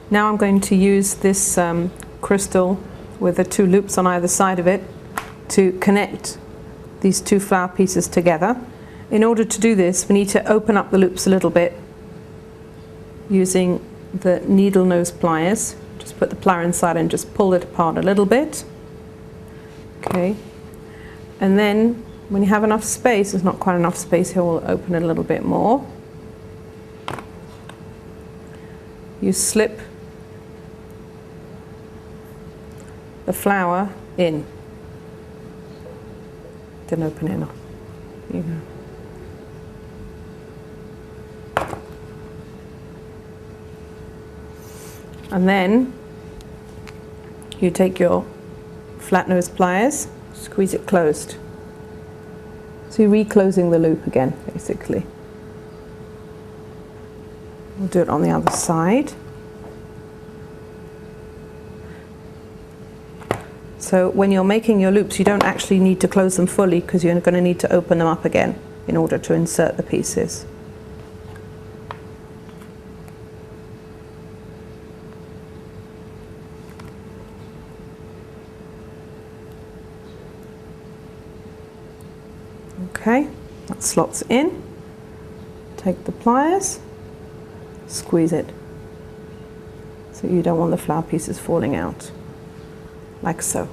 Now I'm going to use this crystal with the 2 loops on either side of it to connect these 2 flower pieces together. In order to do this, we need to open up the loops a little bit using the needle nose pliers. Just put the plier inside and just pull it apart a little bit. Okay, and then when you have enough space, there's not quite enough space here, we'll open it a little bit more. You slip the flower in, then open it up. There you go. And then you take your flat nose pliers, squeeze it closed. So you're reclosing the loop again, basically. We'll do it on the other side. So when you're making your loops, you don't actually need to close them fully because you're going to need to open them up again in order to insert the pieces. Okay, that slots in. Take the pliers, squeeze it. So you don't want the flower pieces falling out, like so.